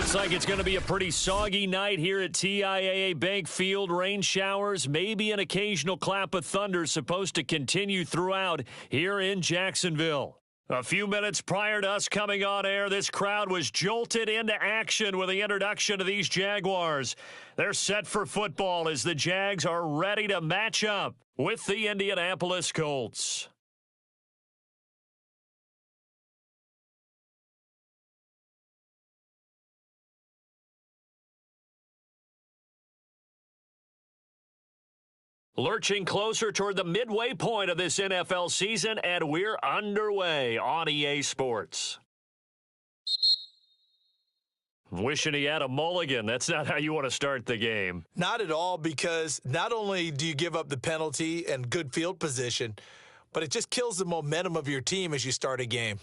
Looks like it's going to be a pretty soggy night here at TIAA Bank Field. Rain showers, maybe an occasional clap of thunder supposed to continue throughout here in Jacksonville. A few minutes prior to us coming on air, this crowd was jolted into action with the introduction of these Jaguars. They're set for football as the Jags are ready to match up with the Indianapolis Colts. Lurching closer toward the midway point of this NFL season, and we're underway on EA Sports. Wishing he had a mulligan. That's not how you want to start the game. Not at all, because not only do you give up the penalty and good field position, but it just kills the momentum of your team as you start a game.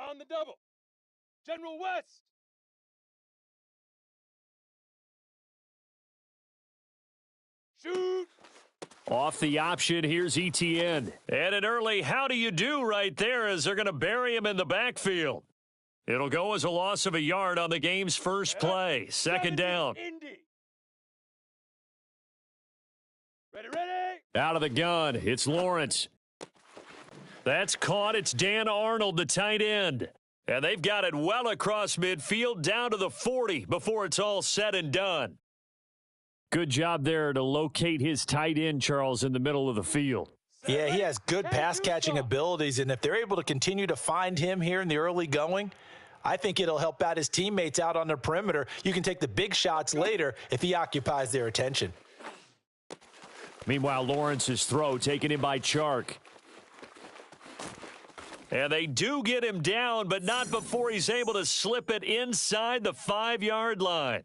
On the double. General West. Shoot. Off the option, here's Etienne. And an early how do you do right there as they're going to bury him in the backfield. It'll go as a loss of a yard on the game's first play. Second down. Indy. Ready. Out of the gun, it's Lawrence. That's caught. It's Dan Arnold, the tight end. And they've got it well across midfield down to the 40 before it's all said and done. Good job there to locate his tight end, Charles, in the middle of the field. Yeah, he has good pass-catching abilities, and if they're able to continue to find him here in the early going, I think it'll help out his teammates out on the perimeter. You can take the big shots later if he occupies their attention. Meanwhile, Lawrence's throw taken in by Chark. And they do get him down, but not before he's able to slip it inside the 5-yard line.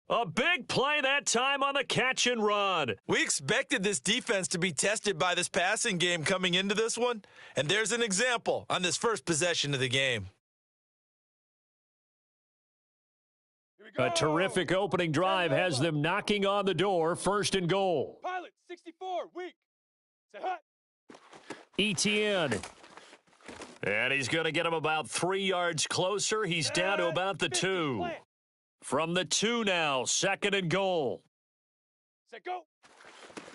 A big play that time on the catch and run. We expected this defense to be tested by this passing game coming into this one, and there's an example on this first possession of the game. A terrific opening drive has them knocking on the door, first and goal. Pilot 64, weak. Say hut. Etienne. And he's going to get him about 3 yards closer. He's down to about the 2. From the 2 now, second and goal. Set go.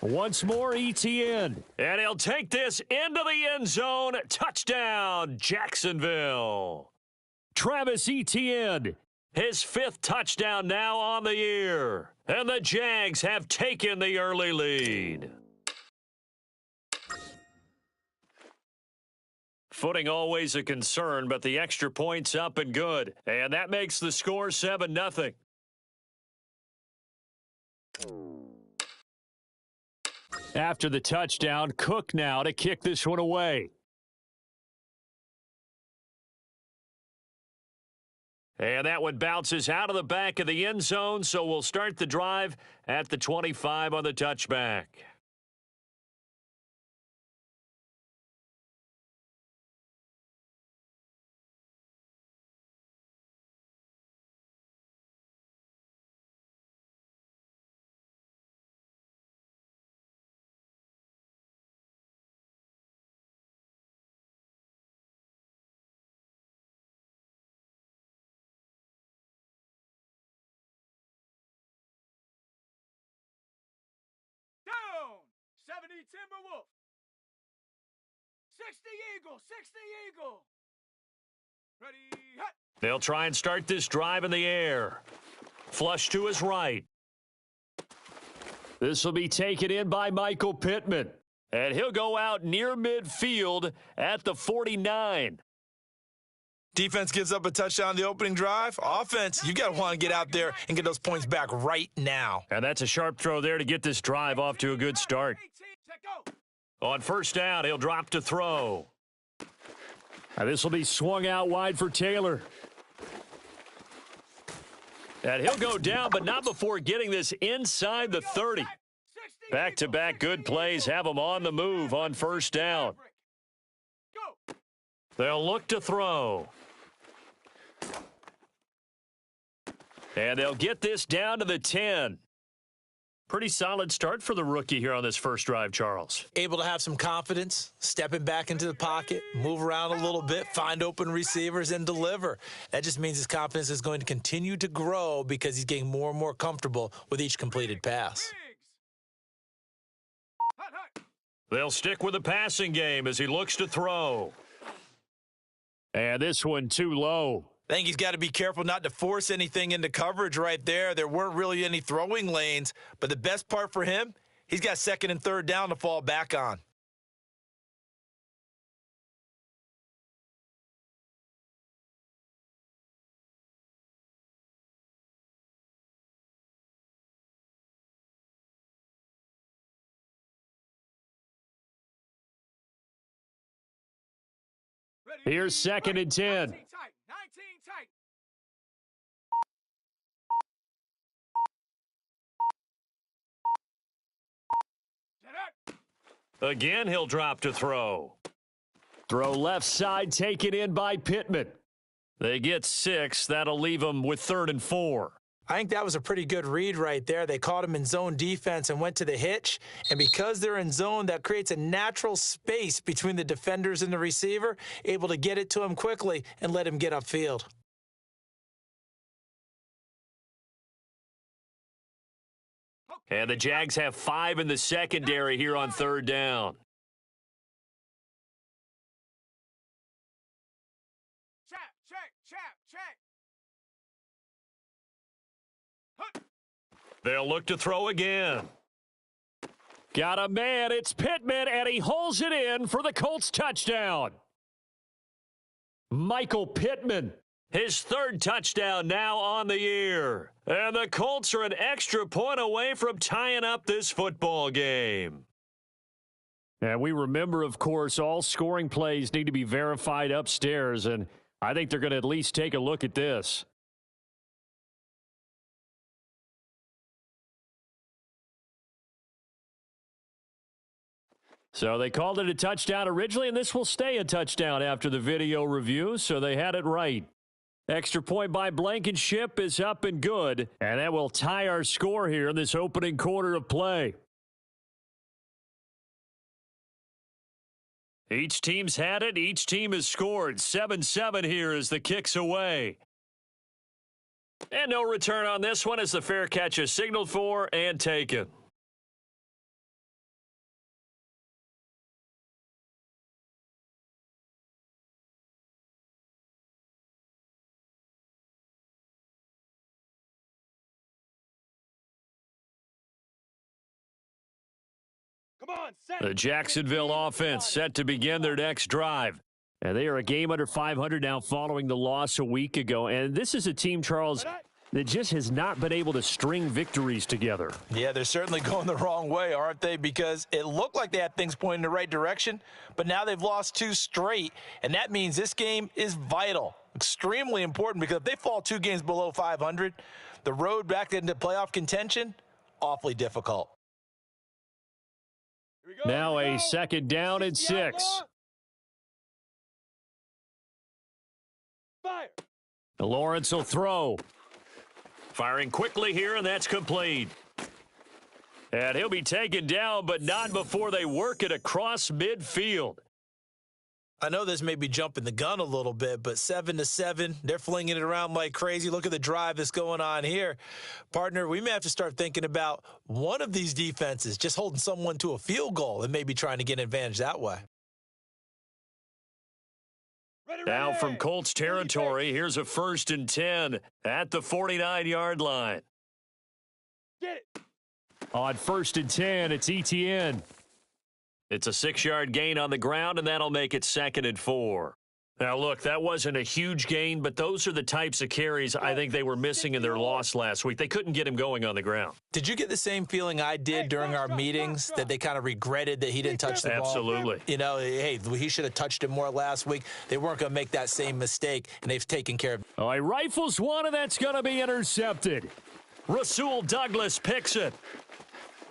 Once more, Etienne. And he'll take this into the end zone. Touchdown, Jacksonville. Travis Etienne, his 5th touchdown now on the year. And the Jags have taken the early lead. Footing always a concern, but the extra point's up and good. And that makes the score 7-0. After the touchdown, Cook now to kick this one away. And that one bounces out of the back of the end zone, so we'll start the drive at the 25 on the touchback. Down. 70 Timberwolf. 60 Eagle. 60 Eagle. Ready, hut. They'll try and start this drive in the air. Flush to his right. This will be taken in by Michael Pittman. And he'll go out near midfield at the 49. Defense gives up a touchdown on the opening drive. Offense, you got to want to get out there and get those points back right now. And that's a sharp throw there to get this drive off to a good start. On first down, he'll drop to throw. Now this will be swung out wide for Taylor. And he'll go down, but not before getting this inside the 30. Back-to-back good plays have them on the move on first down. They'll look to throw. And they'll get this down to the 10. Pretty solid start for the rookie here on this first drive, Charles. Able to have some confidence, stepping back into the pocket, move around a little bit, find open receivers, and deliver. That just means his confidence is going to continue to grow because he's getting more and more comfortable with each completed pass. They'll stick with the passing game as he looks to throw. And this one too low. I think he's got to be careful not to force anything into coverage right there. There weren't really any throwing lanes, but the best part for him, he's got second and third down to fall back on. Here's second and 10. 19 tight. Again, he'll drop to throw. Throw left side, taken in by Pittman. They get 6. That'll leave them with 3rd and 4. I think that was a pretty good read right there. They caught him in zone defense and went to the hitch. And because they're in zone, that creates a natural space between the defenders and the receiver, able to get it to him quickly and let him get upfield. And the Jags have 5 in the secondary here on 3rd down. Check. They'll look to throw again. Got a man, it's Pittman, and he holds it in for the Colts touchdown. Michael Pittman, his 3rd touchdown now on the year. And the Colts are an extra point away from tying up this football game. And we remember, of course, all scoring plays need to be verified upstairs, and I think they're going to at least take a look at this. So they called it a touchdown originally, and this will stay a touchdown after the video review, so they had it right. Extra point by Blankenship is up and good, and that will tie our score here in this opening quarter of play. Each team's had it. Each team has scored. 7-7 here as the kick's away. And no return on this one as the fair catch is signaled for and taken. The Jacksonville offense set to begin their next drive. And they are a game under 500 now following the loss a week ago. And this is a team, Charles, that just has not been able to string victories together. Yeah, they're certainly going the wrong way, aren't they? Because it looked like they had things pointing in the right direction, but now they've lost 2 straight. And that means this game is vital, extremely important, because if they fall 2 games below 500, the road back into playoff contention, awfully difficult. Now a second down and 6. Lawrence will throw. Firing quickly here, and that's complete. And he'll be taken down, but not before they work it across midfield. I know this may be jumping the gun a little bit, but 7-7, they're flinging it around like crazy. Look at the drive that's going on here. Partner, we may have to start thinking about one of these defenses just holding someone to a field goal and maybe trying to get an advantage that way. Now from Colts territory, here's a 1st and 10 at the 49-yard line. Get it. On 1st and 10, it's ETN. It's a 6-yard gain on the ground, and that'll make it 2nd and 4. Now, look, that wasn't a huge gain, but those are the types of carries I think they were missing in their loss last week. They couldn't get him going on the ground. Did you get the same feeling I did during our meetings, that they kind of regretted that he didn't touch the ball? Absolutely. You know, hey, he should have touched it more last week. They weren't going to make that same mistake, and they've taken care of it. All right, rifles one, and that's going to be intercepted. Rasul Douglas picks it.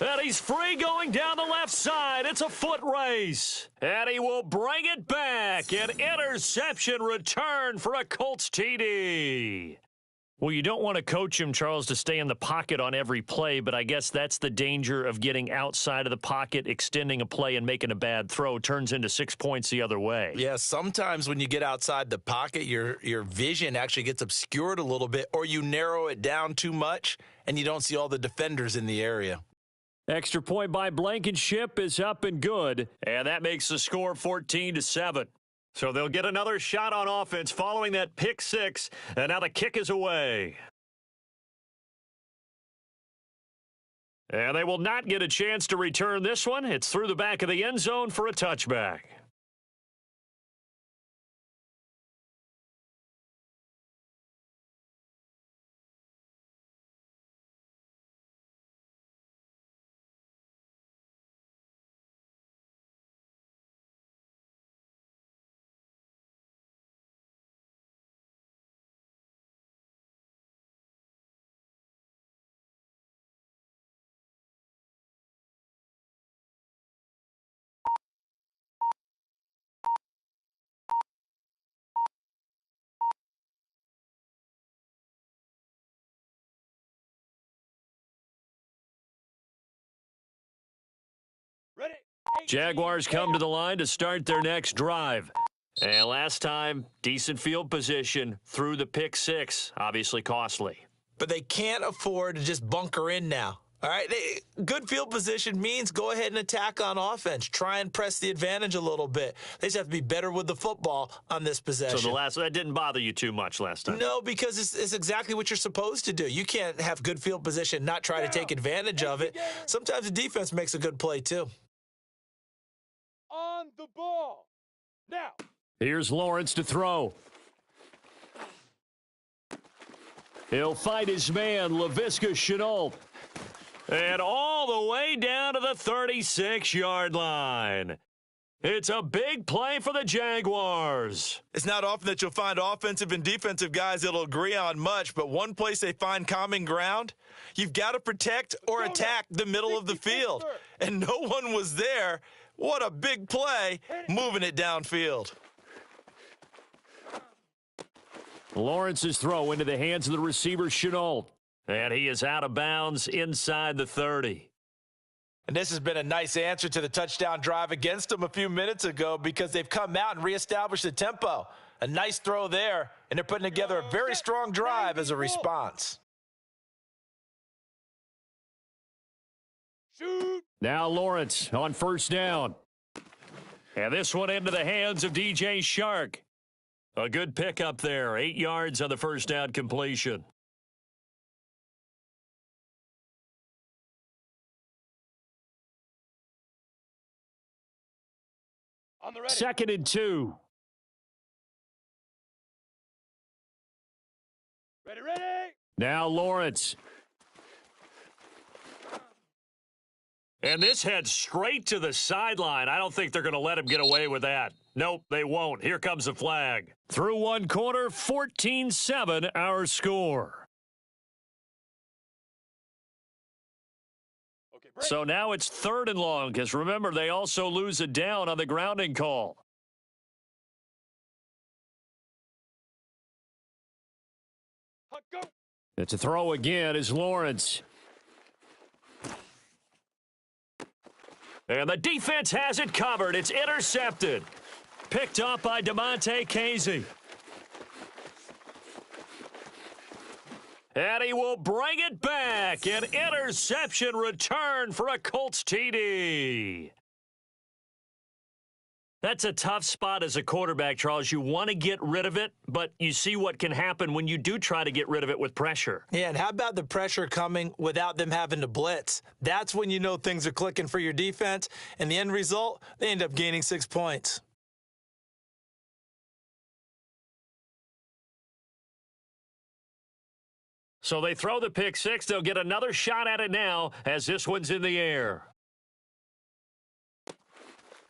And he's free going down the left side. It's a foot race. And he will bring it back. An interception return for a Colts TD. Well, you don't want to coach him, Charles, to stay in the pocket on every play, but I guess that's the danger of getting outside of the pocket, extending a play, and making a bad throw. Turns into 6 points the other way. Yeah, sometimes when you get outside the pocket, your vision actually gets obscured a little bit, or you narrow it down too much, and you don't see all the defenders in the area. Extra point by Blankenship is up and good, and that makes the score 14-7. So they'll get another shot on offense following that pick six, and now the kick is away. And they will not get a chance to return this one. It's through the back of the end zone for a touchback. Ready? Jaguars come to the line to start their next drive. And last time, decent field position through the pick six, obviously costly. But they can't afford to just bunker in now. All right, good field position means go ahead and attack on offense. Try and press the advantage a little bit. They just have to be better with the football on this possession. So that didn't bother you too much last time? No, because it's exactly what you're supposed to do. You can't have good field position, not try to take advantage of it. Sometimes the defense makes a good play, too. On the ball. Now. Here's Lawrence to throw. He'll fight his man, Laviska Shenault. And all the way down to the 36-yard line. It's a big play for the Jaguars. It's not often that you'll find offensive and defensive guys that'll agree on much, but one place they find common ground, you've got to protect or attack the middle of the field. And no one was there. What a big play, moving it downfield. Lawrence's throw into the hands of the receiver, Shenault. And he is out of bounds inside the 30. And this has been a nice answer to the touchdown drive against them a few minutes ago, because they've come out and reestablished the tempo. A nice throw there, and they're putting together a very strong drive as a response. Shoot. Now Lawrence on first down. And this one into the hands of DJ Chark. A good pickup there, 8 yards on the first down completion. On the ready. 2nd and 2. Ready, ready. Now Lawrence. And this heads straight to the sideline. I don't think they're going to let him get away with that. Nope, they won't. Here comes the flag. Through one quarter, 14-7 our score. Okay, break. So now it's 3rd and long, because remember, they also lose a down on the grounding call. Hut, go. It's a throw again as Lawrence. And the defense has it covered. It's intercepted. Picked up by DeMonte Casey. And he will bring it back. An interception return for a Colts TD. That's a tough spot as a quarterback, Charles. You want to get rid of it, but you see what can happen when you do try to get rid of it with pressure. Yeah, and how about the pressure coming without them having to blitz? That's when you know things are clicking for your defense, and the end result, they end up gaining 6 points. So they throw the pick six. They'll get another shot at it now as this one's in the air.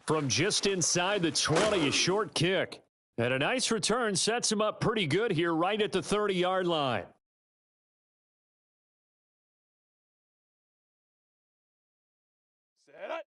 From just inside the 20, a short kick. And a nice return sets him up pretty good here right at the 30-yard line.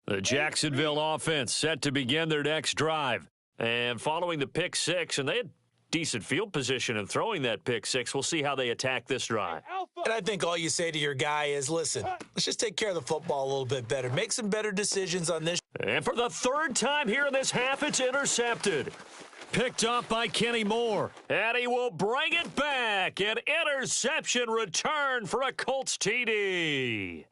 The Jacksonville offense set to begin their next drive. And following the pick six, and they had decent field position in throwing that pick six. We'll see how they attack this drive. And I think all you say to your guy is, listen, let's just take care of the football a little bit better. Make some better decisions on this. And for the third time here in this half, it's intercepted. Picked up by Kenny Moore. And he will bring it back. An interception return for a Colts TD.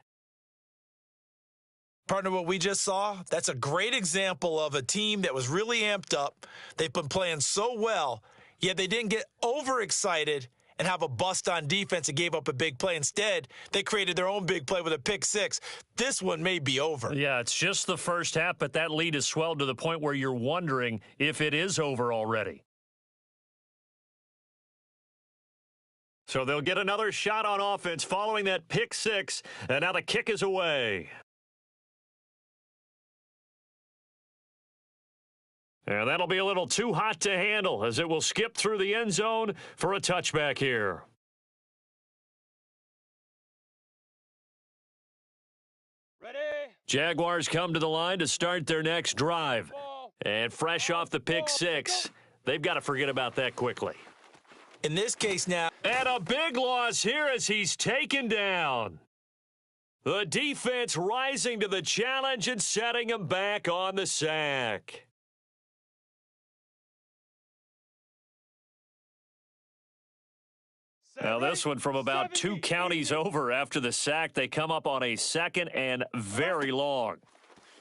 Partner, what we just saw, that's a great example of a team that was really amped up. They've been playing so well, yet they didn't get overexcited and have a bust on defense and gave up a big play. Instead, they created their own big play with a pick six. This one may be over. Yeah, it's just the first half, but that lead has swelled to the point where you're wondering if it is over already. So they'll get another shot on offense following that pick six, and now the kick is away. And that'll be a little too hot to handle as it will skip through the end zone for a touchback here. Ready? Jaguars come to the line to start their next drive. And fresh off the pick six, they've got to forget about that quickly. In this case now. And a big loss here as he's taken down. The defense rising to the challenge and setting him back on the sack. Now this one from about 2 counties over after the sack. They come up on a second and very long.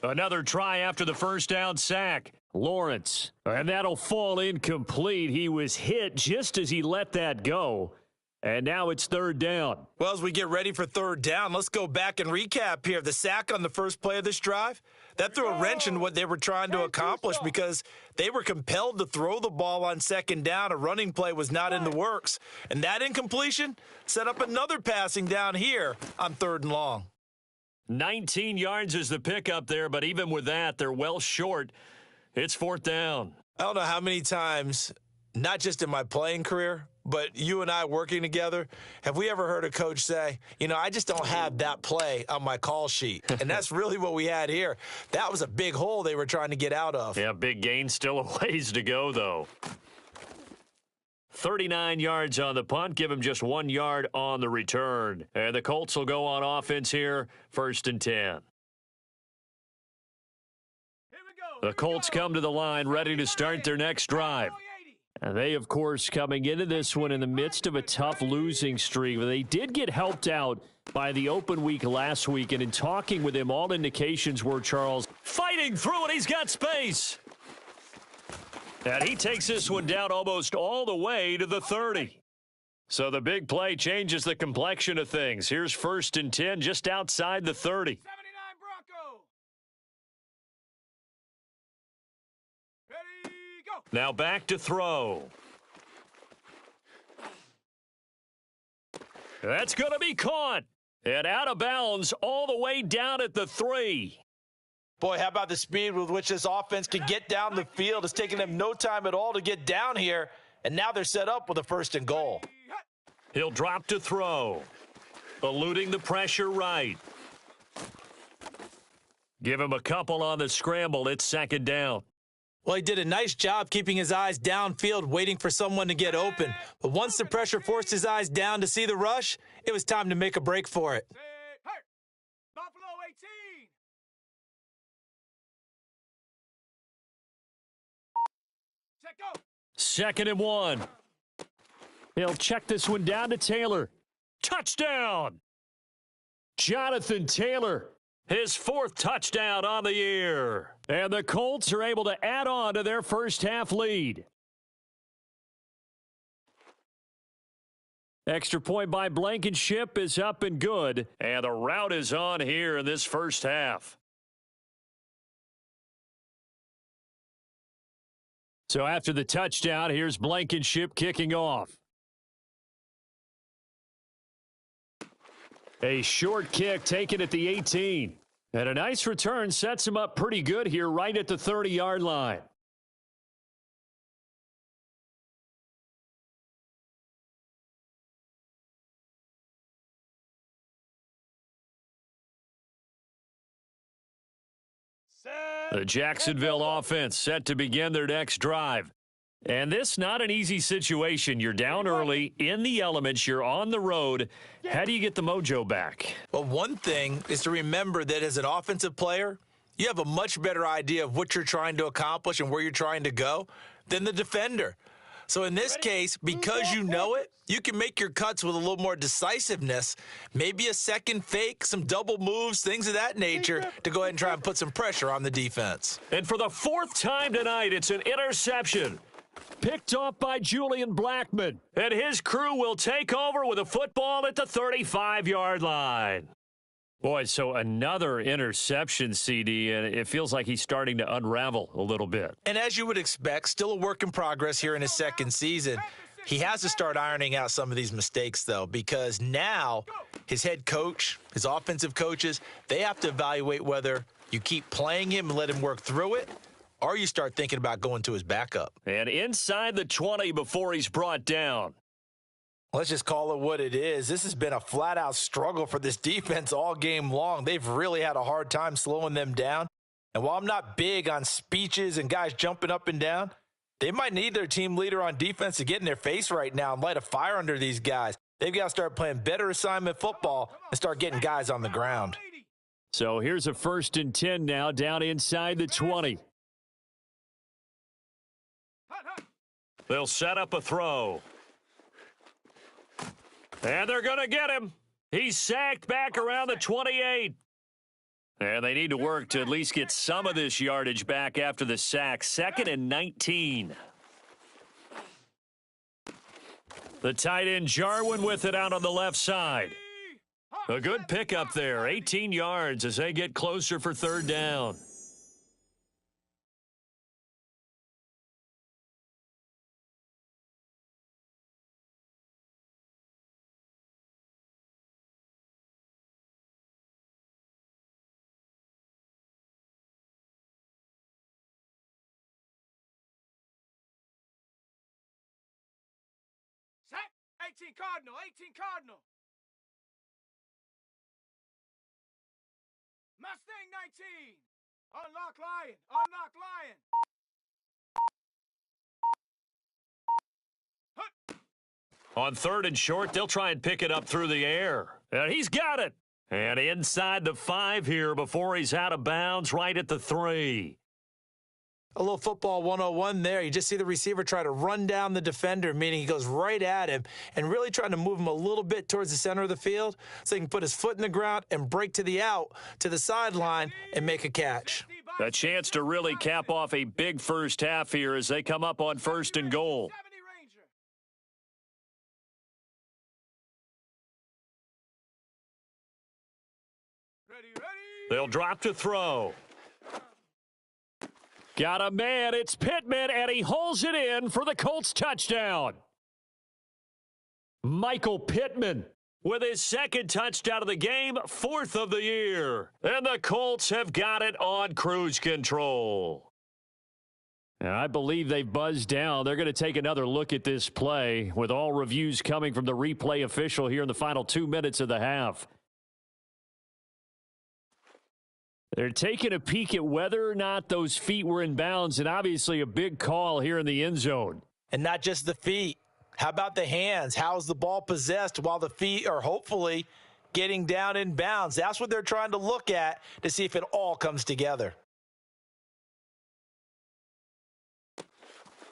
Another try after the first down sack. Lawrence. And that'll fall incomplete. He was hit just as he let that go. And now it's third down. Well, as we get ready for third down, let's go back and recap here. The sack on the first play of this drive, that threw a wrench in what they were trying to accomplish because they were compelled to throw the ball on second down. A running play was not in the works. And that incompletion set up another passing down here on third and long. 19 yards is the pickup there, but even with that, they're well short. It's fourth down. I don't know how many times, not just in my playing career, but you and I working together, have we ever heard a coach say, I just don't have that play on my call sheet? And that's really what we had here. That was a big hole they were trying to get out of. Yeah, big gain, still a ways to go, though. 39 yards on the punt, give him just 1 yard on the return. And the Colts will go on offense here, first and 10. The Colts come to the line, ready to start their next drive. And they, of course, coming into this one in the midst of a tough losing streak. They did get helped out by the open week last week, and in talking with him, all indications were Charles fighting through it. He's got space. And he takes this one down almost all the way to the 30. So the big play changes the complexion of things. Here's first and 10 just outside the 30. 79 Bronco. Ready, go. Now back to throw. That's going to be caught. And out of bounds all the way down at the 3. Boy, how about the speed with which this offense can get down the field? It's taking them no time at all to get down here, and now they're set up with a first and goal. He'll drop to throw. Eluding the pressure right. Give him a couple on the scramble. It's second down. Well, he did a nice job keeping his eyes downfield, waiting for someone to get open. But once the pressure forced his eyes down to see the rush, it was time to make a break for it. Buffalo 18. Check go. Second and 1. He'll check this one down to Taylor. Touchdown! Jonathan Taylor, his 4th touchdown on the year. And the Colts are able to add on to their first half lead. Extra point by Blankenship is up and good. And the route is on here in this first half. So after the touchdown, here's Blankenship kicking off. A short kick taken at the 18. And a nice return sets him up pretty good here right at the 30-yard line. The Jacksonville offense set to begin their next drive. And this not an easy situation. You're down early, in the elements, you're on the road. How do you get the mojo back? Well, one thing is to remember that as an offensive player, you have a much better idea of what you're trying to accomplish and where you're trying to go than the defender. So in this case, because you know it, you can make your cuts with a little more decisiveness, maybe a second fake, some double moves, things of that nature, to go ahead and try and put some pressure on the defense. And for the fourth time tonight, it's an interception. Picked off by Julian Blackman. And his crew will take over with a football at the 35-yard line. Boy, so another interception, CD, and it feels like he's starting to unravel a little bit. And as you would expect, still a work in progress here in his second season. He has to start ironing out some of these mistakes, though, because now his head coach, his offensive coaches, they have to evaluate whether you keep playing him and let him work through it, or you start thinking about going to his backup. And inside the 20 before he's brought down. Let's just call it what it is. This has been a flat-out struggle for this defense all game long. They've really had a hard time slowing them down. And while I'm not big on speeches and guys jumping up and down, they might need their team leader on defense to get in their face right now and light a fire under these guys. They've got to start playing better assignment football and start getting guys on the ground. So here's a 1st and 10 now down inside the 20. They'll set up a throw. And they're going to get him. He's sacked back around the 28. And they need to work to at least get some of this yardage back after the sack. 2nd and 19. The tight end Jarwin with it out on the left side. A good pickup there. 18 yards as they get closer for 3rd down. Set. 18 Cardinal. 18 Cardinal. Mustang 19. Unlock Lion. Unlock Lion. On 3rd and short, they'll try and pick it up through the air. And he's got it. And inside the 5 here before he's out of bounds right at the 3. A little football 101 there. You just see the receiver try to run down the defender, meaning he goes right at him and really trying to move him a little bit towards the center of the field so he can put his foot in the ground and break to the out, to the sideline, and make a catch. A chance to really cap off a big first half here as they come up on 1st and goal. They'll drop to throw. Got a man, it's Pittman, and he holds it in for the Colts touchdown. Michael Pittman with his 2nd touchdown of the game, 4th of the year. And the Colts have got it on cruise control. And I believe they've buzzed down. They're going to take another look at this play with all reviews coming from the replay official here in the final 2 minutes of the half. They're taking a peek at whether or not those feet were in bounds, and obviously a big call here in the end zone. And not just the feet. How about the hands? How's the ball possessed while the feet are hopefully getting down in bounds? That's what they're trying to look at to see if it all comes together.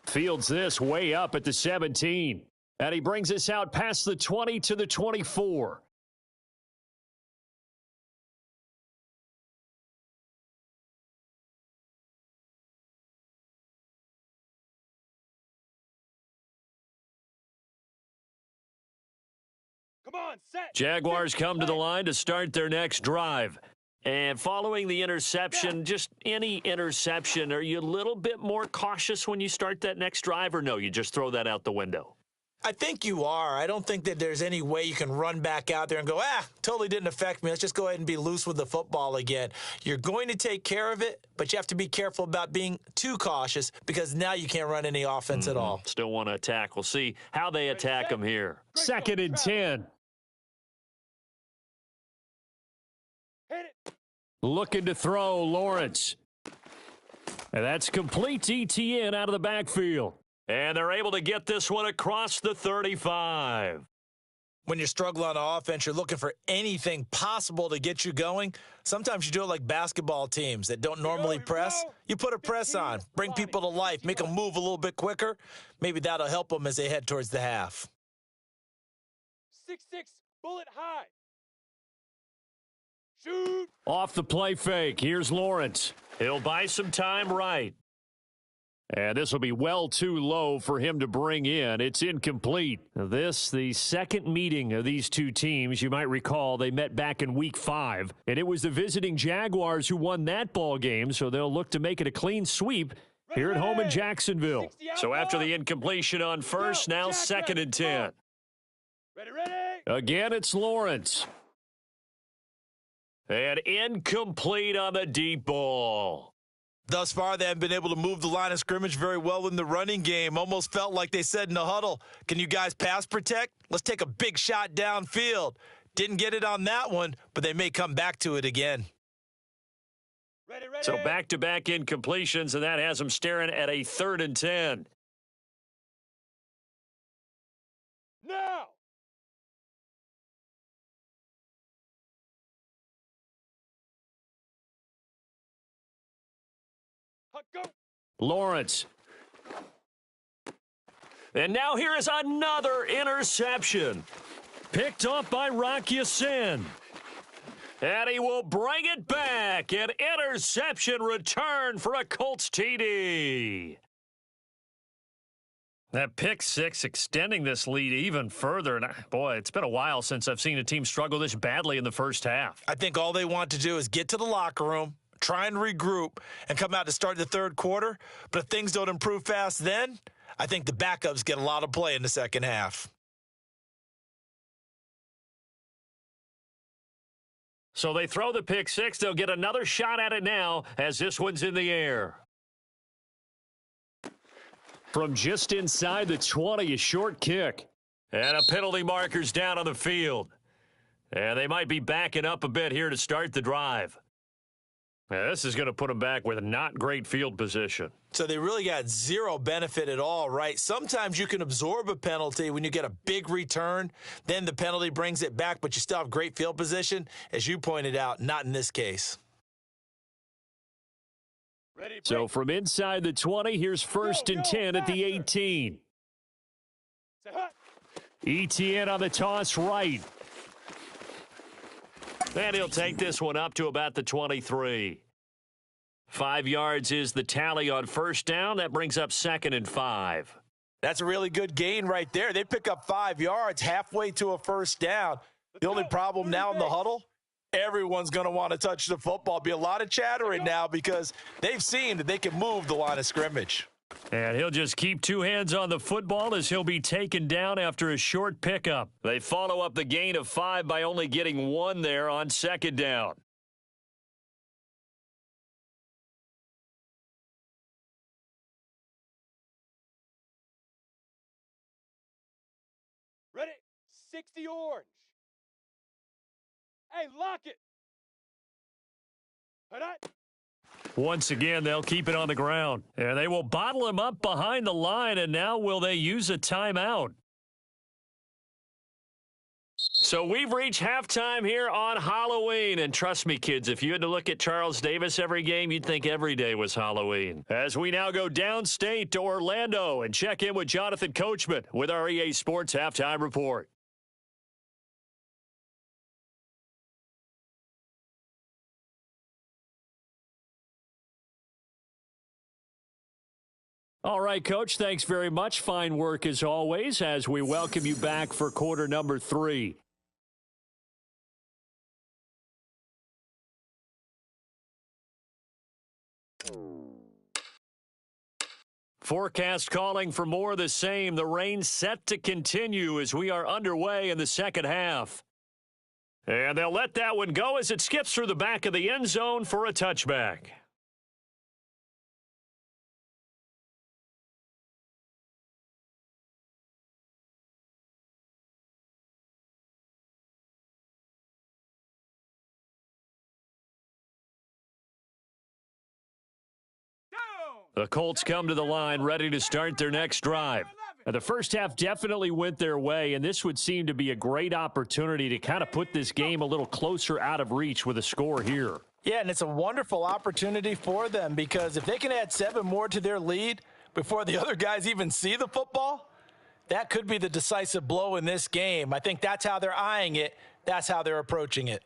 Fields this way up at the 17. And he brings us out past the 20 to the 24. Come on, set. Jaguars come to the line to start their next drive. And following the interception, just any interception, are you a little bit more cautious when you start that next drive, or no, you just throw that out the window? I think you are. I don't think that there's any way you can run back out there and go, totally didn't affect me. Let's just go ahead and be loose with the football again. You're going to take care of it, but you have to be careful about being too cautious because now you can't run any offense at all. Still want to attack. We'll see how they attack them here. 2nd and 10. Hit it. Looking to throw, Lawrence. And that's complete ETN out of the backfield. And they're able to get this one across the 35. When you're struggling on offense, you're looking for anything possible to get you going. Sometimes you do it like basketball teams that don't normally press. You put a press on, bring people to life, make them move a little bit quicker. Maybe that'll help them as they head towards the half. 6-6, bullet high. Shoot. Off the play fake. Here's Lawrence. He'll buy some time right. And this will be well too low for him to bring in. It's incomplete. This, the second meeting of these two teams. You might recall they met back in Week 5. And it was the visiting Jaguars who won that ball game, so they'll look to make it a clean sweep here at home in Jacksonville. So after the incompletion on first, now 2nd and 10. Ready. Again, it's Lawrence. And incomplete on the deep ball. Thus far, they haven't been able to move the line of scrimmage very well in the running game. Almost felt like they said in the huddle, can you guys pass protect? Let's take a big shot downfield. Didn't get it on that one, but they may come back to it again. Ready. So back-to-back incompletions, and that has them staring at a 3rd and 10. Now. Go. Lawrence. And now here is another interception. Picked off by Rock Ya-Sin. And he will bring it back. An interception return for a Colts TD. That pick six extending this lead even further. And boy, it's been a while since I've seen a team struggle this badly in the first half. I think all they want to do is get to the locker room, try and regroup, and come out to start the third quarter. But if things don't improve fast then, I think the backups get a lot of play in the second half. So they throw the pick six. They'll get another shot at it now as this one's in the air. From just inside the 20, a short kick. And a penalty marker's down on the field. And they might be backing up a bit here to start the drive. Now, this is going to put them back with a not great field position. So they really got zero benefit at all, right? Sometimes you can absorb a penalty when you get a big return. Then the penalty brings it back, but you still have great field position. As you pointed out, not in this case. Ready, so from inside the 20, here's 1st and 10 at the 18. ETN on the toss right. And he'll take this one up to about the 23. 5 yards is the tally on first down. That brings up 2nd and 5. That's a really good gain right there. They pick up 5 yards halfway to a first down. The only problem now in the huddle, everyone's going to want to touch the football. Be a lot of chattering now because they've seen that they can move the line of scrimmage. And he'll just keep 2 hands on the football as he'll be taken down after a short pickup. They follow up the gain of 5 by only getting 1 there on 2nd down. Ready? 60 orange. Hey, lock it. Once again, they'll keep it on the ground. And they will bottle him up behind the line, and now will they use a timeout? So we've reached halftime here on Halloween. And trust me, kids, if you had to look at Charles Davis every game, you'd think every day was Halloween. As we now go downstate to Orlando and check in with Jonathan Coachman with our EA Sports Halftime Report. All right, Coach, thanks very much. Fine work as always as we welcome you back for quarter number 3. Forecast calling for more of the same. The rain set to continue as we are underway in the second half. And they'll let that one go as it skips through the back of the end zone for a touchback. The Colts come to the line ready to start their next drive. Now, the first half definitely went their way, and this would seem to be a great opportunity to kind of put this game a little closer out of reach with a score here. Yeah, and it's a wonderful opportunity for them because if they can add 7 more to their lead before the other guys even see the football, that could be the decisive blow in this game. I think that's how they're eyeing it. That's how they're approaching it.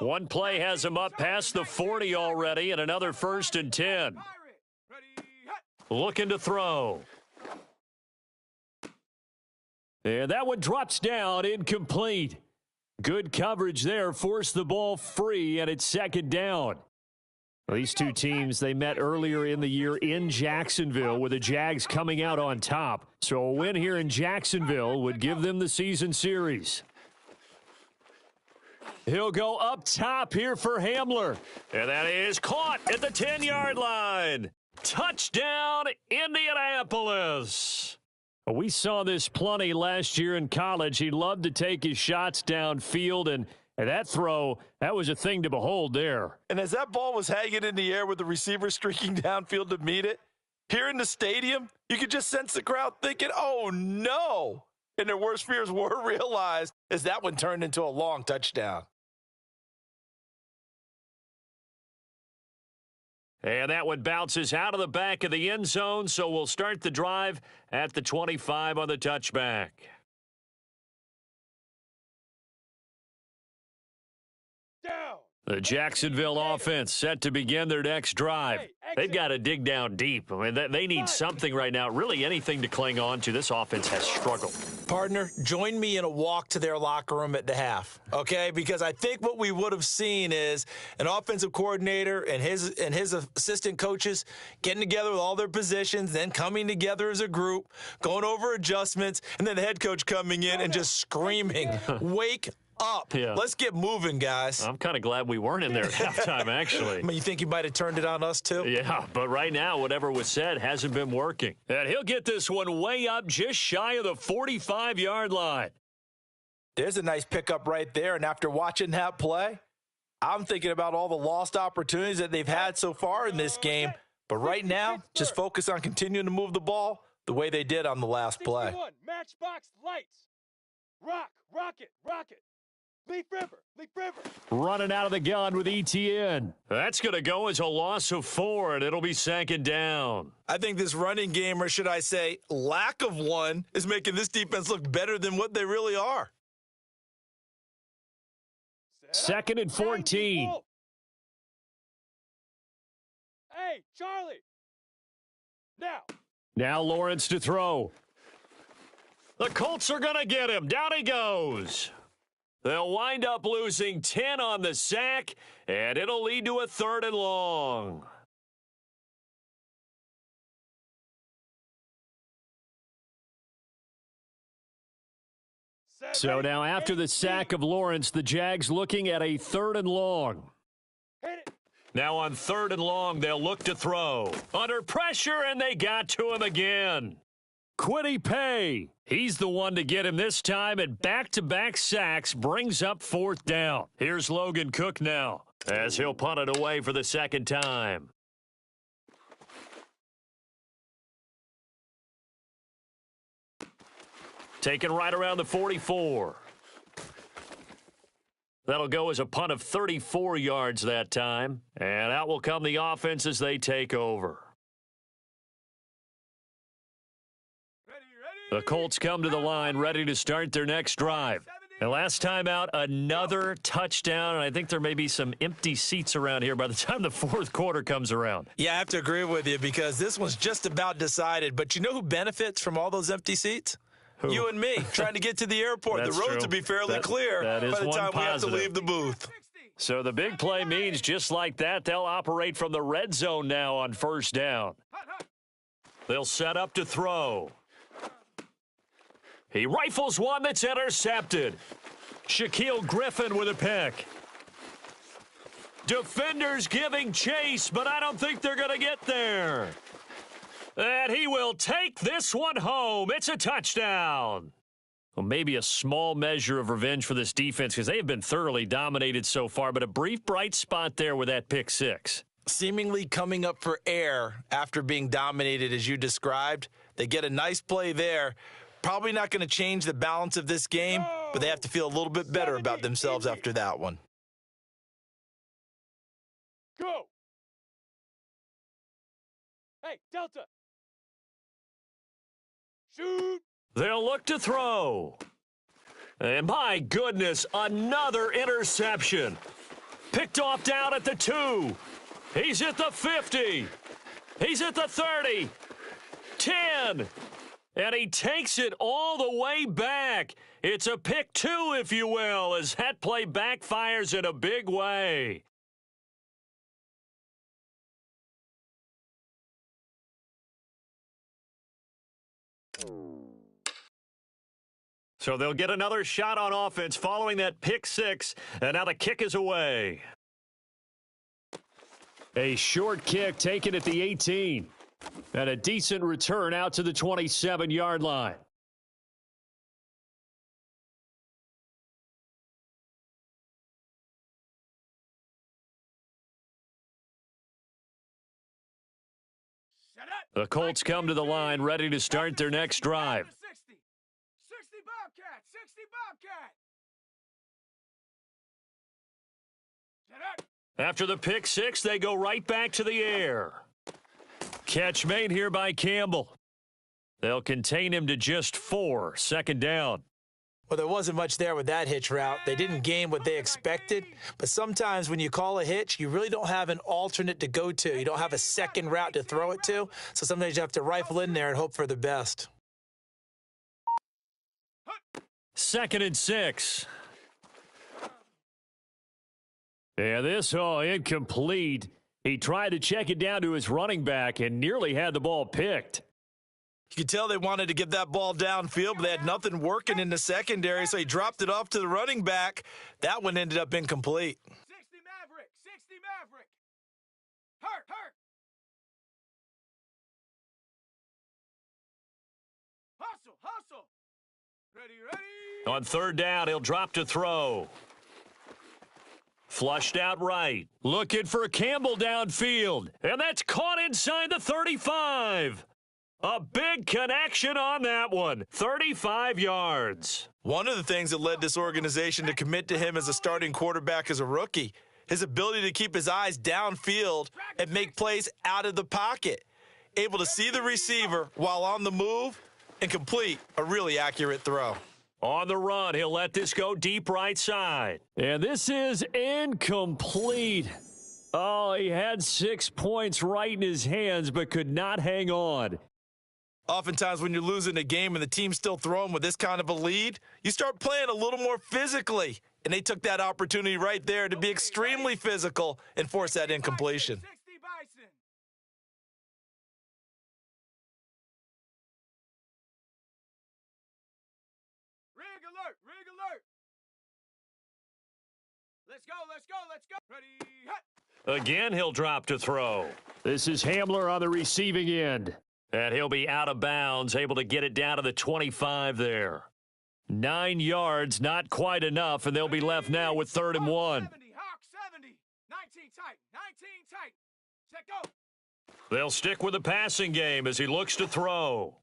One play has them up past the 40 already, and another 1st and 10. Looking to throw. And that one drops down, incomplete. Good coverage there, forced the ball free, and it's 2nd down. These two teams, they met earlier in the year in Jacksonville with the Jags coming out on top. So a win here in Jacksonville would give them the season series. He'll go up top here for Hamler. And that is caught at the 10-yard line. Touchdown, Indianapolis. We saw this plenty last year in college. He loved to take his shots downfield, and that throw, that was a thing to behold there. And as that ball was hanging in the air with the receiver streaking downfield to meet it, here in the stadium, you could just sense the crowd thinking, oh, no. And their worst fears were realized as that one turned into a long touchdown. And that one bounces out of the back of the end zone, so we'll start the drive at the 25 on the touchback. Down. The Jacksonville offense set to begin their next drive. They've got to dig down deep. I mean, they need something right now, really anything to cling on to. This offense has struggled. Partner, join me in a walk to their locker room at the half, okay? Because I think what we would have seen is an offensive coordinator and his assistant coaches getting together with all their positions, then coming together as a group, going over adjustments, and then the head coach coming in and just screaming, wake up. Yeah. Let's get moving, guys. I'm kind of glad we weren't in there at halftime, actually. I mean, you think you might have turned it on us, too? Yeah, but right now, whatever was said hasn't been working. And he'll get this one way up just shy of the 45-yard line. There's a nice pickup right there, and after watching that play, I'm thinking about all the lost opportunities that they've had so far in this game. But right now, just focus on continuing to move the ball the way they did on the last play. Matchbox lights. Rock it. Leaf River. Running out of the gun with ETN. That's going to go as a loss of 4, and it'll be 2nd down. I think this running game, or should I say lack of one, is making this defense look better than what they really are. 2nd and 14. Hey, Charlie. Now Lawrence to throw. The Colts are going to get him. Down he goes. They'll wind up losing 10 on the sack, and it'll lead to a 3rd and long. So now after the sack of Lawrence, the Jags looking at a 3rd and long. Now on 3rd and long, they'll look to throw. Under pressure, and they got to him again. Quiddy Pay. He's the one to get him this time, and back-to-back sacks brings up 4th down. Here's Logan Cook now, as he'll punt it away for the 2nd time. Taken right around the 44. That'll go as a punt of 34 yards that time, and out will come the offense as they take over. The Colts come to the line ready to start their next drive. And last time out, another touchdown, and I think there may be some empty seats around here by the time the 4th quarter comes around. Yeah, I have to agree with you because this one's just about decided. But you know who benefits from all those empty seats? Who? You and me, trying to get to the airport. That's the roads true. will be fairly clear that is by the one time we have to positive. leave the booth. So the big play means just like that, they'll operate from the red zone now on 1st down. They'll set up to throw. He rifles one that's intercepted. Shaquille Griffin with a pick. Defenders giving chase, but I don't think they're going to get there. And he will take this one home. It's a touchdown. Well, maybe a small measure of revenge for this defense because they have been thoroughly dominated so far, but a brief bright spot there with that pick six. Seemingly coming up for air after being dominated as you described. They get a nice play there. Probably not going to change the balance of this game, but they have to feel a little bit better about themselves after that one. Go. Hey, Delta. Shoot. They'll look to throw. And my goodness, another interception. Picked off down at the 2. He's at the 50. He's at the 30. 10. And he takes it all the way back. It's a pick 2, if you will, as that play backfires in a big way. So they'll get another shot on offense following that pick 6, and now the kick is away. A short kick taken at the 18, and a decent return out to the 27-yard line. The Colts come to the line ready to start their next drive. 60 Bobcat. 60 Bobcat. After the pick 6, they go right back to the air. Catch made here by Campbell. They'll contain him to just 4, second down. Well, there wasn't much there with that hitch route. They didn't gain what they expected, but sometimes when you call a hitch, you really don't have an alternate to go to. You don't have a second route to throw it to, so sometimes you have to rifle in there and hope for the best. 2nd and 6. And this, incomplete. He tried to check it down to his running back and nearly had the ball picked. You could tell they wanted to get that ball downfield, but they had nothing working in the secondary, so he dropped it off to the running back. That one ended up incomplete. 60 Maverick. 60 Maverick. Hurt. Hustle. Ready. On 3rd down, he'll drop to throw. Flushed out right. Looking for Campbell downfield. And that's caught inside the 35. A big connection on that one. 35 yards. One of the things that led this organization to commit to him as a starting quarterback as a rookie, his ability to keep his eyes downfield and make plays out of the pocket. Able to see the receiver while on the move and complete a really accurate throw. On the run, he'll let this go deep right side. And this is incomplete. Oh, he had 6 points right in his hands, but could not hang on. Oftentimes when you're losing a game and the team's still throwing with this kind of a lead, you start playing a little more physically. And they took that opportunity right there to be extremely physical and force that incompletion. 60 Bison. Rig alert. Let's go. Ready, hut. Again, he'll drop to throw. This is Hamler on the receiving end. And he'll be out of bounds, able to get it down to the 25 there. 9 yards, not quite enough, and they'll be left now with 3rd and 1. Hawk 70. 19 tight. Set go. They'll stick with the passing game as he looks to throw.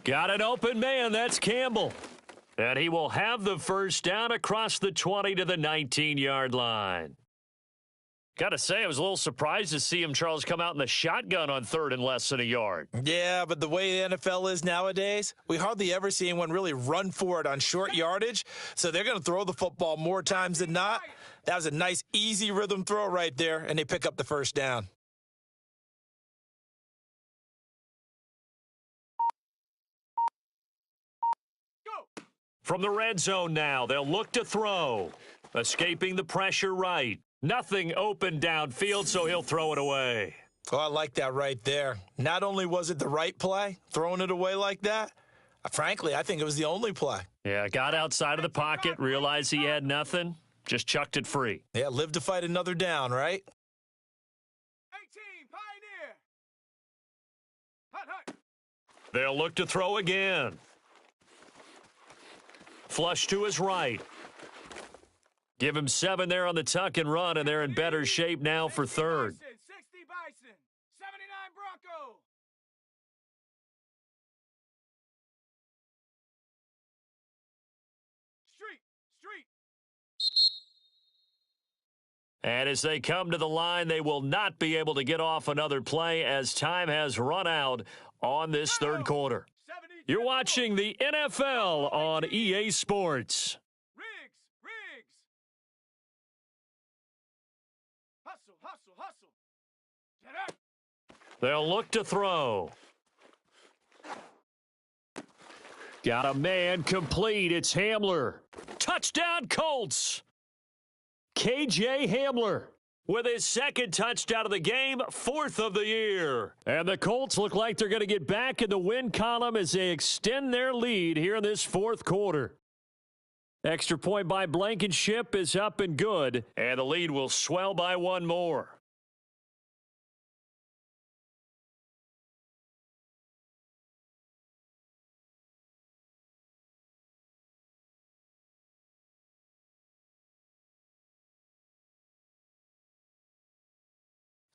Got an open man, that's Campbell. And he will have the first down across the 20 to the 19-yard line. Got to say, I was a little surprised to see him, Charles, come out in the shotgun on 3rd and less than a yard. Yeah, but the way the NFL is nowadays, we hardly ever see anyone really run for it on short yardage. So they're going to throw the football more times than not. That was a nice, easy rhythm throw right there, and they pick up the first down. Go. From the red zone now, they'll look to throw. Escaping the pressure right. Nothing open downfield, so he'll throw it away. Oh, I like that right there. Not only was it the right play, throwing it away like that, frankly, I think it was the only play. Yeah, got outside of the pocket, realized he had nothing, just chucked it free. Yeah, live to fight another down, right? 18, Pioneer. Hut, hut. They'll look to throw again. Flush to his right. Give him 7 there on the tuck and run, and they're in better shape now for third. 60 Bison, 79 Bronco. Street. And as they come to the line, they will not be able to get off another play as time has run out on this third quarter. You're watching the NFL on EA Sports. Riggs. Hustle. Get up. They'll look to throw. Got a man complete. It's Hamler. Touchdown, Colts. KJ Hamler with his second touchdown of the game, 4th of the year. And the Colts look like they're going to get back in the win column as they extend their lead here in this fourth quarter. Extra point by Blankenship is up and good, and the lead will swell by 1 more.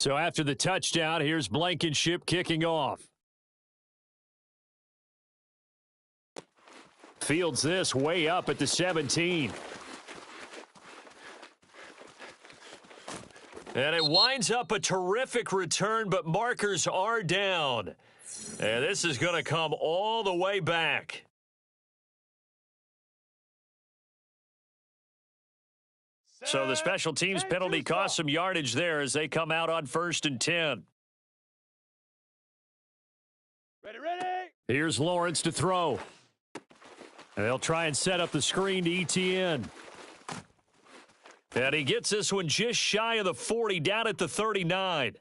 So after the touchdown, here's Blankenship kicking off. Fields this way up at the 17. And it winds up a terrific return, but markers are down. And this is going to come all the way back. So the special teams penalty cost some yardage there as they come out on 1st and 10. Ready. Here's Lawrence to throw. And they'll try and set up the screen to ETN. And he gets this one just shy of the 40, down at the 39.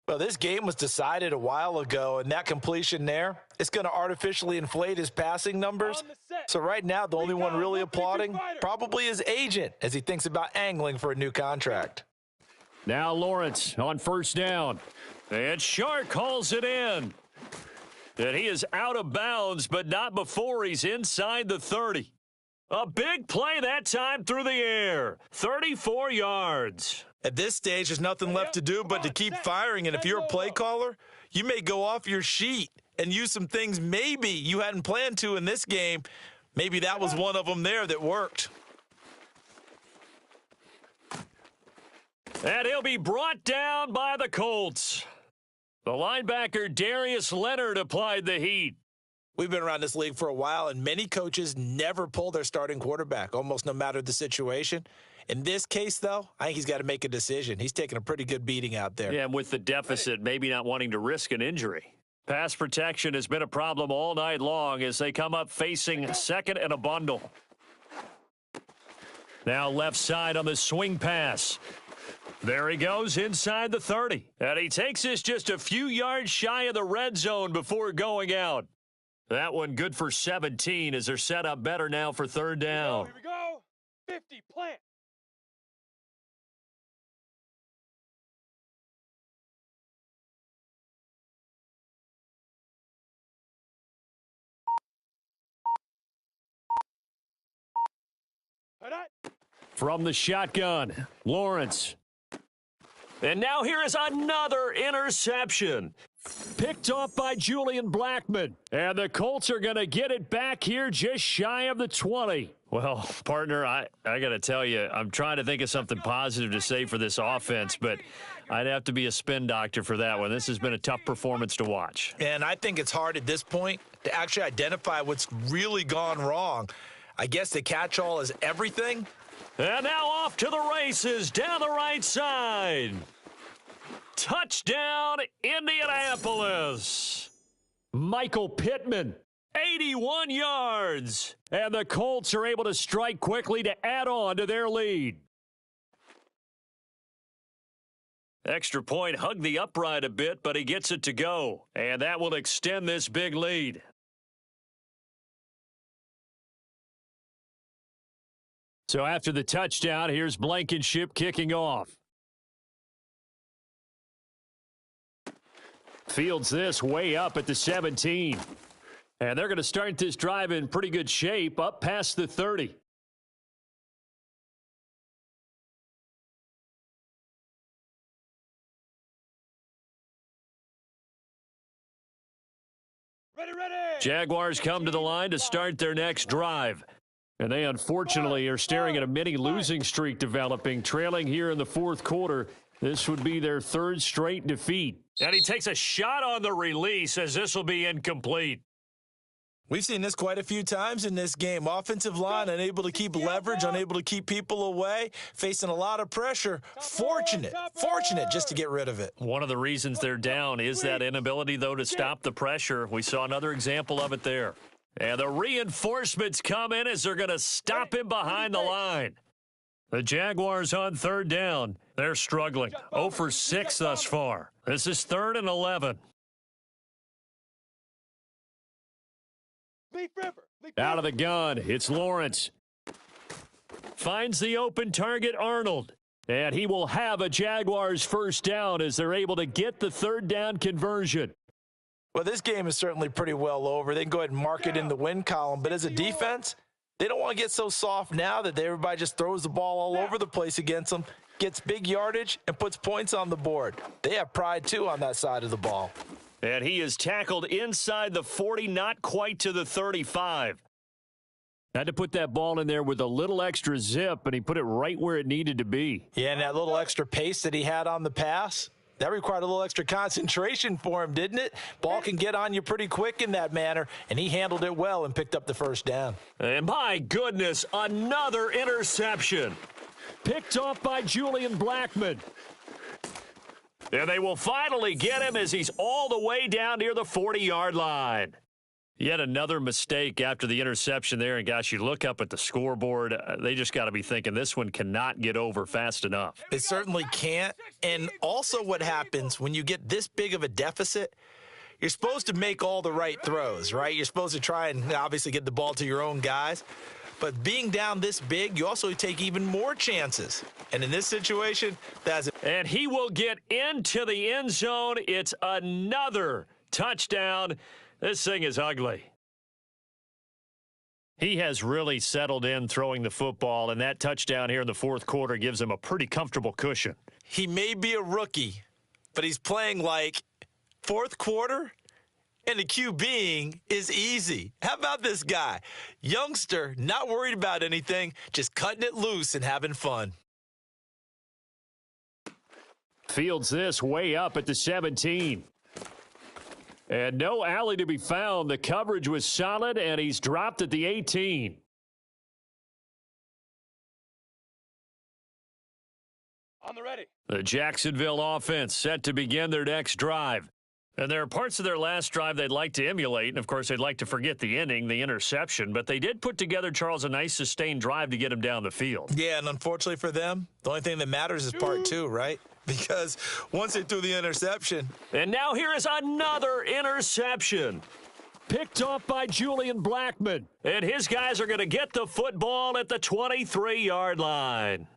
Well, this game was decided a while ago, and that completion there, it's going to artificially inflate his passing numbers. So right now, the only one really applauding probably his agent as he thinks about angling for a new contract. Now Lawrence on 1st down. And Shark calls it in. And he is out of bounds, but not before he's inside the 30. A big play that time through the air. 34 yards. At this stage, there's nothing left to do but to keep firing. And if you're a play caller, you may go off your sheet and use some things maybe you hadn't planned to in this game. Maybe that was one of them there that worked. And he'll be brought down by the Colts. The linebacker Darius Leonard applied the heat. We've been around this league for a while, and many coaches never pull their starting quarterback, almost no matter the situation. In this case, though, I think he's got to make a decision. He's taking a pretty good beating out there. Yeah, and with the deficit, maybe not wanting to risk an injury. Pass protection has been a problem all night long as they come up facing 2nd and a bundle. Now left side on the swing pass. There he goes inside the 30. And he takes this just a few yards shy of the red zone before going out. That one good for 17 as they're set up better now for 3rd down. Here we go. 50, plant. From the shotgun, Lawrence. And now here is another interception. Picked off by Julian Blackman. And the Colts are going to get it back here just shy of the 20. Well, partner, I got to tell you, I'm trying to think of something positive to say for this offense, but I'd have to be a spin doctor for that one. This has been a tough performance to watch. And I think it's hard at this point to actually identify what's really gone wrong. I guess the catch-all is everything. And now off to the races down the right side. Touchdown, Indianapolis. Michael Pittman, 81 yards. And the Colts are able to strike quickly to add on to their lead. Extra point hugged the upright a bit, but he gets it to go. And that will extend this big lead. So after the touchdown, here's Blankenship kicking off. Fields this way up at the 17. And they're going to start this drive in pretty good shape, up past the 30. Ready. Jaguars come to the line to start their next drive. And they unfortunately are staring at a mini losing streak developing, trailing here in the fourth quarter. This would be their third straight defeat. And he takes a shot on the release as this will be incomplete. We've seen this quite a few times in this game. Offensive line unable to keep leverage, unable to keep people away, facing a lot of pressure. Fortunate just to get rid of it. One of the reasons they're down is that inability, though, to stop the pressure. We saw another example of it there. And the reinforcements come in as they're going to stop him behind the line. The Jaguars on third down. They're struggling. 0 for 6 thus far. This is 3rd and 11. Out of the gun, it's Lawrence. Finds the open target, Arnold. And he will have a Jaguars first down as they're able to get the third down conversion. Well, this game is certainly pretty well over. They can go ahead and mark it in the win column. But as a defense, they don't want to get so soft now that everybody just throws the ball all over the place against them, gets big yardage, and puts points on the board. They have pride, too, on that side of the ball. And he is tackled inside the 40, not quite to the 35. Had to put that ball in there with a little extra zip, and he put it right where it needed to be. Yeah, and that little extra pace that he had on the pass, that required a little extra concentration for him, didn't it? Ball can get on you pretty quick in that manner, and he handled it well and picked up the first down. And my goodness, another interception. Picked off by Julian Blackmon. And they will finally get him as he's all the way down near the 40-yard line. Yet another mistake after the interception there. And, gosh, you look up at the scoreboard, they just got to be thinking this one cannot get over fast enough. It certainly can't. And also what happens when you get this big of a deficit, you're supposed to make all the right throws, right? You're supposed to try and obviously get the ball to your own guys. But being down this big, you also take even more chances. And in this situation, that's it. And he will get into the end zone. It's another touchdown. This thing is ugly. He has really settled in throwing the football, and that touchdown here in the fourth quarter gives him a pretty comfortable cushion. He may be a rookie, but he's playing like fourth quarter. And the QBing is easy. How about this guy? Youngster, not worried about anything, just cutting it loose and having fun. Fields this way up at the 17. And no alley to be found. The coverage was solid, and he's dropped at the 18. On the ready. The Jacksonville offense set to begin their next drive. And there are parts of their last drive they'd like to emulate. And, of course, they'd like to forget the inning, the interception. But they did put together, Charles, a nice sustained drive to get him down the field. Yeah, and unfortunately for them, the only thing that matters is part 2, right? Because once they threw the interception. And now here is another interception. Picked off by Julian Blackmon. And his guys are going to get the football at the 23-yard line.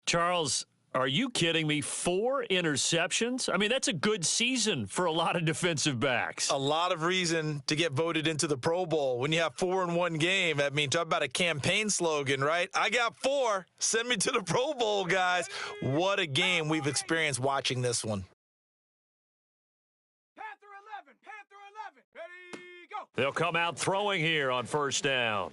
Charles, are you kidding me? 4 interceptions? I mean, that's a good season for a lot of defensive backs. A lot of reason to get voted into the Pro Bowl when you have 4 in one game. I mean, talk about a campaign slogan, right? I got 4. Send me to the Pro Bowl, guys. What a game we've experienced watching this one. Panther 11. Ready, go. They'll come out throwing here on first down.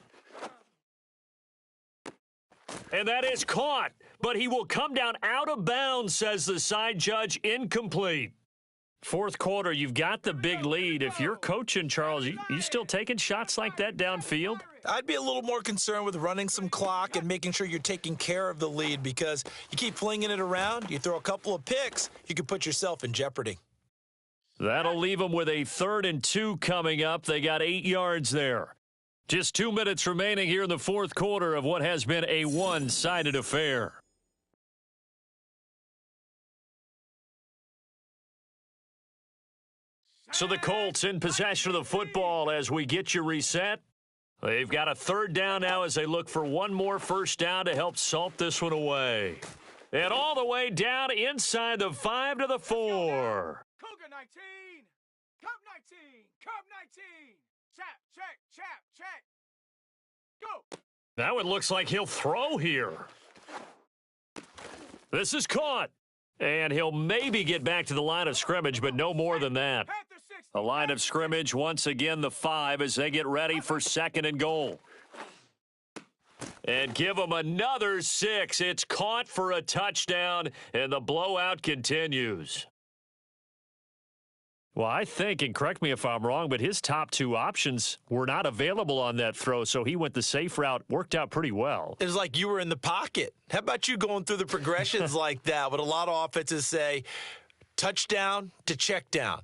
And that is caught. But he will come down out of bounds, says the side judge, incomplete. Fourth quarter, you've got the big lead. If you're coaching, Charles, you still taking shots like that downfield? I'd be a little more concerned with running some clock and making sure you're taking care of the lead, because you keep flinging it around, you throw a couple of picks, you could put yourself in jeopardy. That'll leave them with a 3rd and 2 coming up. They got 8 yards there. Just 2 minutes remaining here in the fourth quarter of what has been a one-sided affair. So the Colts in possession of the football as we get you reset. They've got a third down now as they look for one more first down to help salt this one away. And all the way down inside the 5 to the 4. Cougar 19. Cup 19. Cup 19. Check. Go. Now it looks like he'll throw here. This is caught. And he'll maybe get back to the line of scrimmage, but no more than that. The line of scrimmage, once again, the 5 as they get ready for 2nd and goal. And give them another 6. It's caught for a touchdown, and the blowout continues. Well, I think, and correct me if I'm wrong, but his top 2 options were not available on that throw, so he went the safe route, worked out pretty well. It was like you were in the pocket. How about you going through the progressions like that? What a lot of offenses say, touchdown to check down.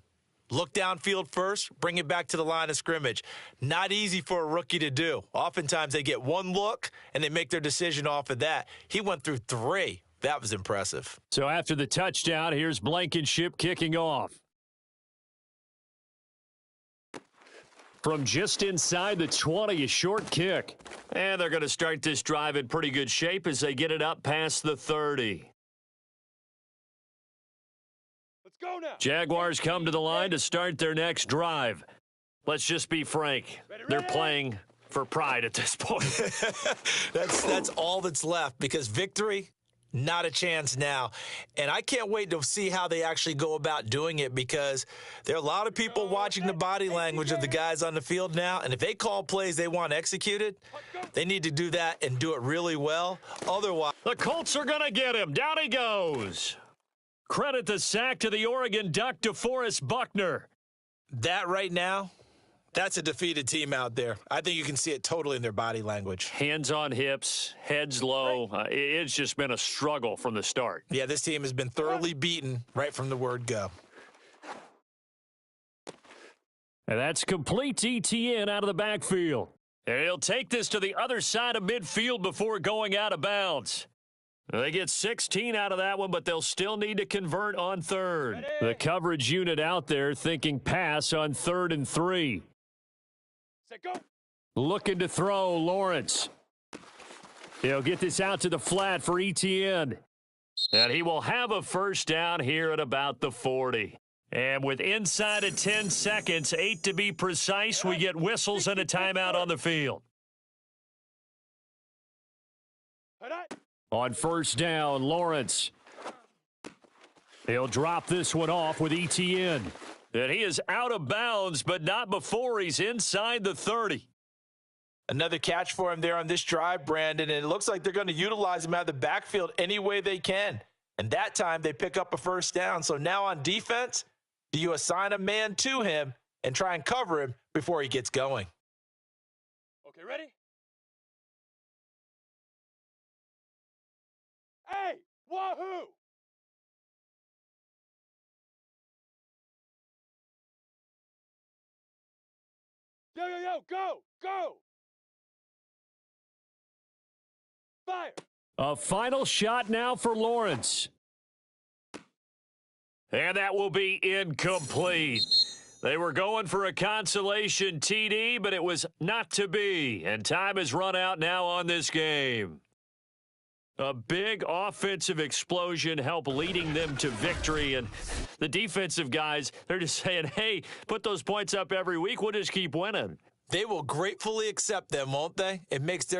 Look downfield first, bring it back to the line of scrimmage. Not easy for a rookie to do. Oftentimes they get one look, and they make their decision off of that. He went through 3. That was impressive. So after the touchdown, here's Blankenship kicking off. From just inside the 20, a short kick. And they're going to start this drive in pretty good shape as they get it up past the 30. Let's go now. Jaguars come to the line to start their next drive. Let's just be frank. They're playing for pride at this point. That's all that's left because victory, not a chance now. And I can't wait to see how they actually go about doing it because there are a lot of people watching the body language of the guys on the field now. And if they call plays they want executed, they need to do that and do it really well. Otherwise, the Colts are going to get him. Down he goes. Credit the sack to the Oregon Duck, DeForest Buckner. that right now, that's a defeated team out there. I think you can see it totally in their body language. Hands on hips, heads low. It's just been a struggle from the start. Yeah, this team has been thoroughly beaten right from the word go. And that's complete ETN out of the backfield. And he'll take this to the other side of midfield before going out of bounds. They get 16 out of that one, but they'll still need to convert on third. The coverage unit out there thinking pass on 3rd and 3. Set, go. Looking to throw, Lawrence. He'll get this out to the flat for ETN. And he will have a first down here at about the 40. And with inside of 10 seconds, 8 to be precise, we get whistles and a timeout on the field. On first down, Lawrence. He'll drop this one off with ETN. And he is out of bounds, but not before he's inside the 30. Another catch for him there on this drive, Brandon, and it looks like they're going to utilize him out of the backfield any way they can. And that time they pick up a first down. So now on defense, do you assign a man to him and try and cover him before he gets going? Okay, ready? Hey, wahoo! Yo, go! Fire! A final shot now for Lawrence. And that will be incomplete. They were going for a consolation TD, but it was not to be. And time has run out now on this game. A big offensive explosion helped leading them to victory. And the defensive guys, they're just saying, hey, put those points up every week. We'll just keep winning. They will gratefully accept them, won't they? It makes their